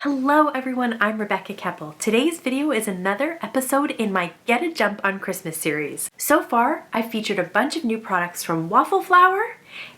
Hello everyone, I'm Rebecca Keppel. Today's video is another episode in my Get a Jump on Christmas series. So far, I've featured a bunch of new products from Waffle Flower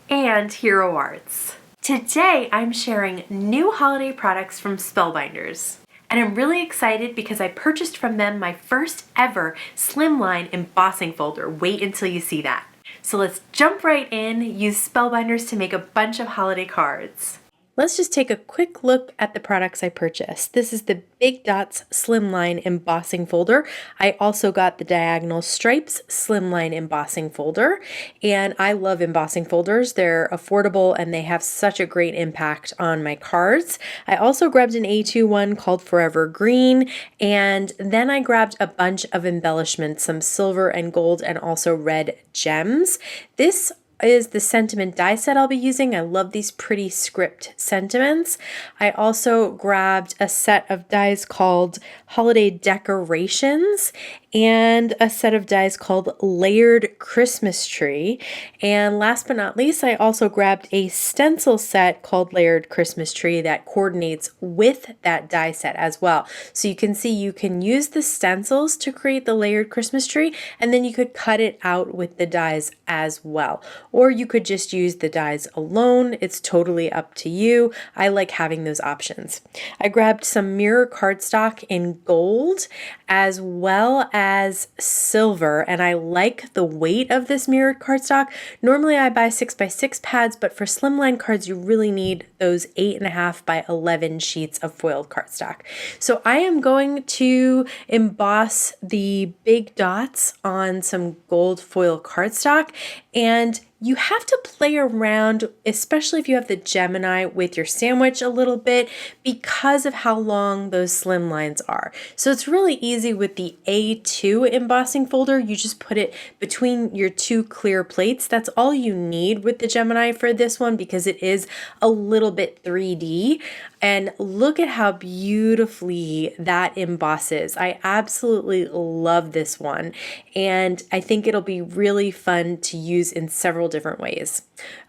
and Hero Arts. Today, I'm sharing new holiday products from Spellbinders. And I'm really excited because I purchased from them my first ever Slimline Embossing folder. Wait until you see that. So let's jump right in, use Spellbinders to make a bunch of holiday cards. Let's just take a quick look at the products I purchased. This is the Big Dots Slimline Embossing folder. I also got the Diagonal Stripes Slimline Embossing folder, and I love embossing folders. They're affordable and they have such a great impact on my cards. I also grabbed an A2 one called Forevergreen, and then I grabbed a bunch of embellishments, some silver and gold and also red gems. This is the sentiment die set I'll be using. I love these pretty script sentiments. I also grabbed a set of dies called Holiday Decorations and a set of dies called Layered Christmas Tree. And last but not least, I also grabbed a stencil set called Layered Christmas Tree that coordinates with that die set as well. So you can see you can use the stencils to create the layered Christmas tree, and then you could cut it out with the dies as well. Or you could just use the dies alone. It's totally up to you. I like having those options. I grabbed some mirror cardstock in gold as well as silver, and I like the weight of this mirrored cardstock. Normally I buy 6x6 pads, but for slimline cards you really need those 8.5 by 11 sheets of foiled cardstock. So I am going to emboss the big dots on some gold foil cardstock, and you have to play around, especially if you have the Gemini, with your sandwich a little bit because of how long those slim lines are. So it's really easy with the A2 embossing folder. You just put it between your two clear plates. That's all you need with the Gemini for this one because it is a little bit 3D. And look at how beautifully that embosses. I absolutely love this one, and I think it'll be really fun to use in several different ways.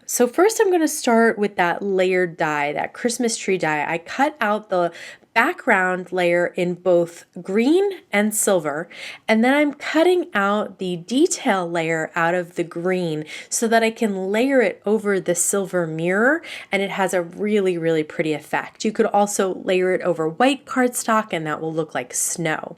So first I'm going to start with that layered die, that Christmas tree die. I cut out the background layer in both green and silver, and then I'm cutting out the detail layer out of the green so that I can layer it over the silver mirror, and it has a really, really pretty effect. You could also layer it over white cardstock and that will look like snow.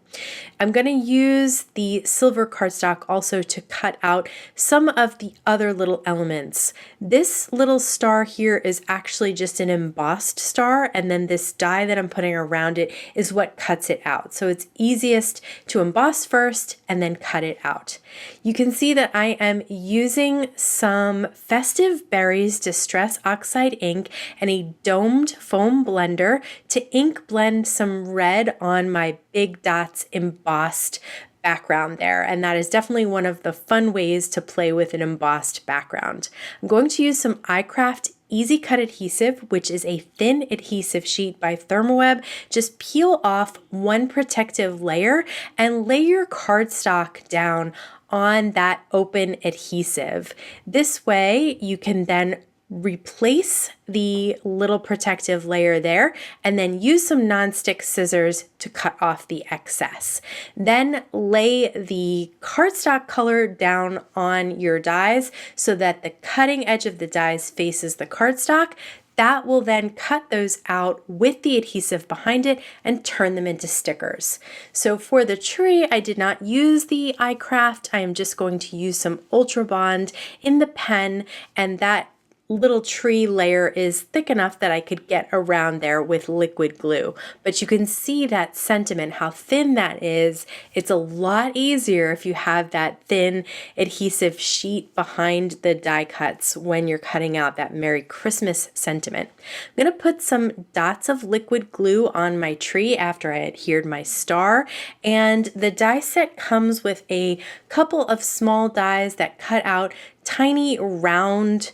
I'm going to use the silver cardstock also to cut out some of the other little elements. This little star here is actually just an embossed star, and then this die that I'm putting around it is what cuts it out. So it's easiest to emboss first and then cut it out. You can see that I am using some Festive Berries Distress Oxide ink and a domed foam blender to ink blend some red on my Big Dots embossed background there, and that is definitely one of the fun ways to play with an embossed background. I'm going to use some iCraft Easy Cut adhesive, which is a thin adhesive sheet by Thermoweb. Just peel off one protective layer and lay your cardstock down on that open adhesive. This way you can then replace the little protective layer there and then use some nonstick scissors to cut off the excess. Then lay the cardstock color down on your dies so that the cutting edge of the dies faces the cardstock. That will then cut those out with the adhesive behind it and turn them into stickers. So for the tree, I did not use the iCraft. I am just going to use some Ultra Bond in the pen, and that little tree layer is thick enough that I could get around there with liquid glue. But you can see that sentiment, how thin that is. It's a lot easier if you have that thin adhesive sheet behind the die cuts when you're cutting out that Merry Christmas sentiment. I'm going to put some dots of liquid glue on my tree after I adhered my star, and the die set comes with a couple of small dies that cut out tiny round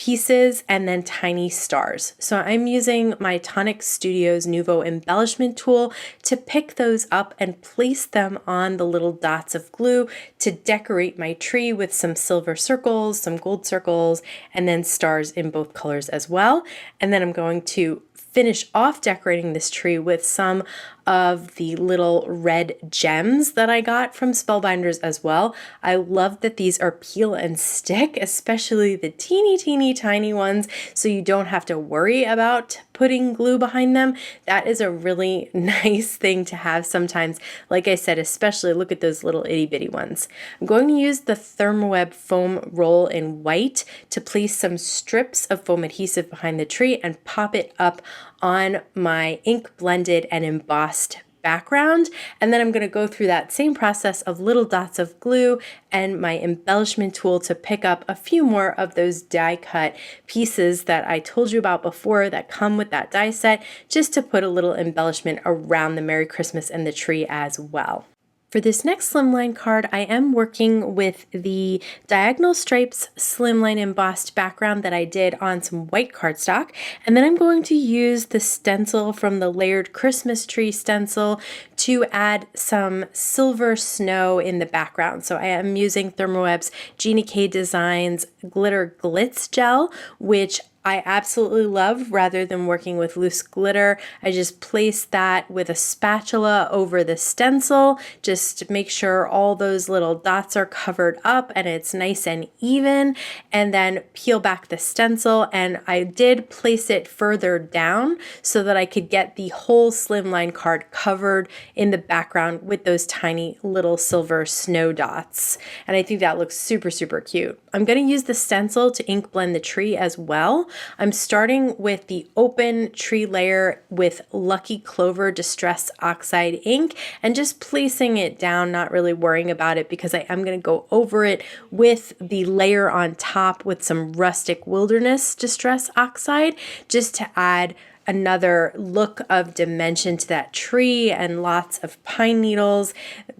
pieces and then tiny stars. So I'm using my Tonic Studios Nuvo embellishment tool to pick those up and place them on the little dots of glue to decorate my tree with some silver circles, some gold circles, and then stars in both colors as well. And then I'm going to finish off decorating this tree with some of the little red gems that I got from Spellbinders as well. I love that these are peel and stick, especially the teeny tiny ones, so you don't have to worry about putting glue behind them. That is a really nice thing to have sometimes. Like I said, especially look at those little itty bitty ones. I'm going to use the Thermoweb foam roll in white to place some strips of foam adhesive behind the tree and pop it up on my ink blended and embossed background. And then I'm going to go through that same process of little dots of glue and my embellishment tool to pick up a few more of those die cut pieces that I told you about before that come with that die set, just to put a little embellishment around the Merry Christmas and the tree as well. For this next slimline card, I am working with the Diagonal Stripes Slimline Embossed background that I did on some white cardstock. And then I'm going to use the stencil from the Layered Christmas Tree stencil to add some silver snow in the background. So I am using Thermoweb's Gina K Designs Glitter Glitz Gel, which I absolutely love. Rather than working with loose glitter, I just place that with a spatula over the stencil, just to make sure all those little dots are covered up and it's nice and even, and then peel back the stencil. And I did place it further down so that I could get the whole slimline card covered in the background with those tiny little silver snow dots. And I think that looks super cute. I'm going to use the stencil to ink blend the tree as well. I'm starting with the open tree layer with Lucky Clover Distress Oxide ink and just placing it down, not really worrying about it, because I am going to go over it with the layer on top with some Rustic Wilderness Distress Oxide, just to add another look of dimension to that tree, and lots of pine needles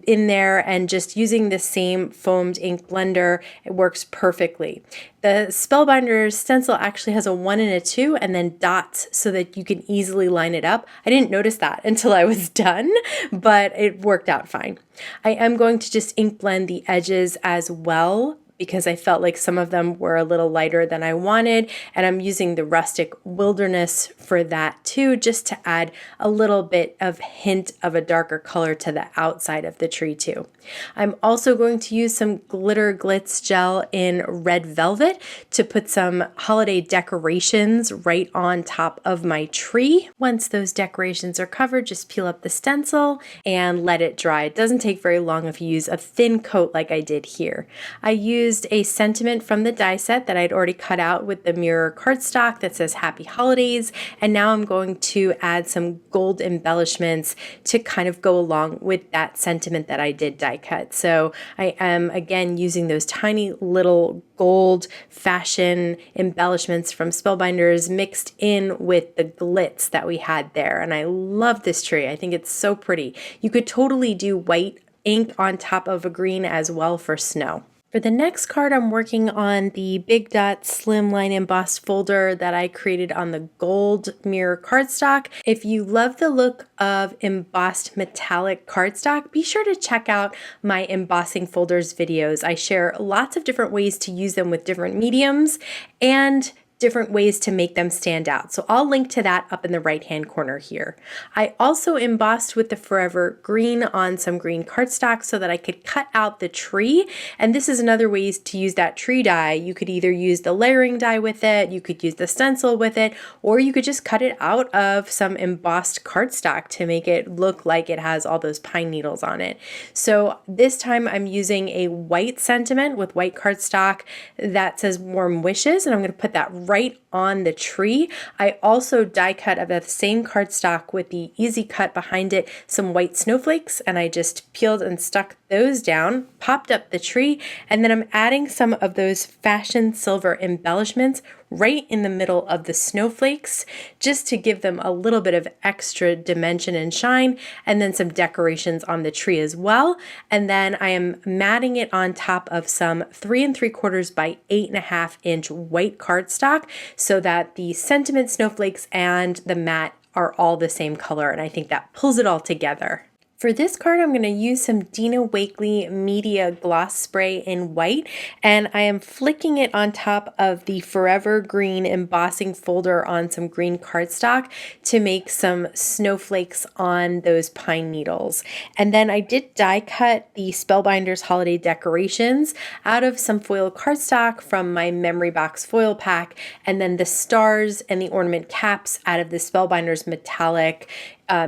in there, and just using the same foamed ink blender, it works perfectly. The Spellbinders stencil actually has a 1 and a 2 and then dots so that you can easily line it up. I didn't notice that until I was done, but it worked out fine. I am going to just ink blend the edges as well, because I felt like some of them were a little lighter than I wanted, and I'm using the Rustic Wilderness for that too, just to add a little bit of hint of a darker color to the outside of the tree too. I'm also going to use some Glitter Glitz gel in Red Velvet to put some holiday decorations right on top of my tree. Once those decorations are covered, just peel up the stencil and let it dry. It doesn't take very long if you use a thin coat like I did here. I used a sentiment from the die set that I'd already cut out with the mirror cardstock that says Happy Holidays, and now I'm going to add some gold embellishments to kind of go along with that sentiment that I did die cut. So I am again using those tiny little gold fashion embellishments from Spellbinders mixed in with the glitz that we had there, and I love this tree. I think it's so pretty. You could totally do white ink on top of a green as well for snow. For the next card, I'm working on the Big Dot Slimline Embossed folder that I created on the gold mirror cardstock. If you love the look of embossed metallic cardstock, be sure to check out my embossing folders videos. I share lots of different ways to use them with different mediums and different ways to make them stand out. So I'll link to that up in the right-hand corner here. I also embossed with the Forevergreen on some green cardstock so that I could cut out the tree. And this is another way to use that tree die. You could either use the layering die with it, you could use the stencil with it, or you could just cut it out of some embossed cardstock to make it look like it has all those pine needles on it. So this time I'm using a white sentiment with white cardstock that says Warm Wishes, and I'm going to put that right on the tree. I also die cut of the same cardstock with the Easy Cut behind it some white snowflakes, and I just peeled and stuck those down, popped up the tree, and then I'm adding some of those fashion silver embellishments right in the middle of the snowflakes, just to give them a little bit of extra dimension and shine, and then some decorations on the tree as well. And then I am matting it on top of some 3 3/4 by 8.5 inch white cardstock so that the sentiment snowflakes and the mat are all the same color, and I think that pulls it all together. For this card, I'm going to use some Dina Wakley Media Gloss Spray in white, and I am flicking it on top of the Forevergreen embossing folder on some green cardstock to make some snowflakes on those pine needles. And then I did die cut the Spellbinders holiday decorations out of some foil cardstock from my memory box foil pack, and then the stars and the ornament caps out of the Spellbinders metallic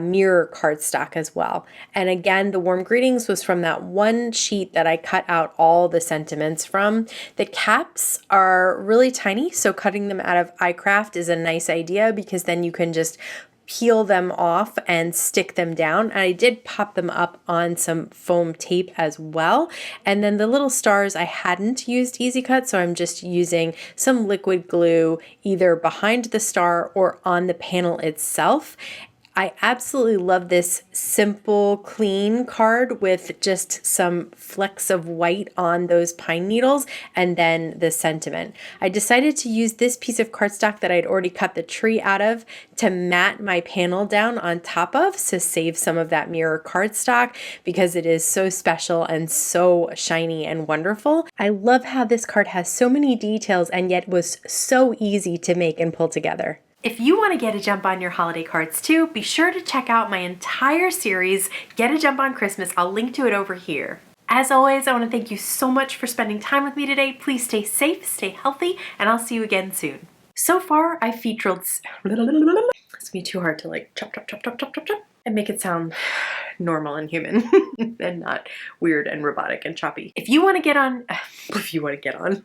mirror cardstock as well. And again, the warm greetings was from that one sheet that I cut out all the sentiments from. The caps are really tiny, so cutting them out of iCraft is a nice idea because then you can just peel them off and stick them down. And I did pop them up on some foam tape as well. And then the little stars, I hadn't used Easy Cut, so I'm just using some liquid glue either behind the star or on the panel itself. I absolutely love this simple, clean card with just some flecks of white on those pine needles and then the sentiment. I decided to use this piece of cardstock that I'd already cut the tree out of to mat my panel down on top of to save some of that mirror cardstock because it is so special and so shiny and wonderful. I love how this card has so many details and yet was so easy to make and pull together. If you want to get a jump on your holiday cards too, be sure to check out my entire series, Get a Jump on Christmas. I'll link to it over here. As always, I want to thank you so much for spending time with me today. Please stay safe, stay healthy, and I'll see you again soon. So far, I featured... It's going to be too hard to like chop, chop, chop, chop, chop, chop, chop, and make it sound normal and human and not weird and robotic and choppy. If you want to get on...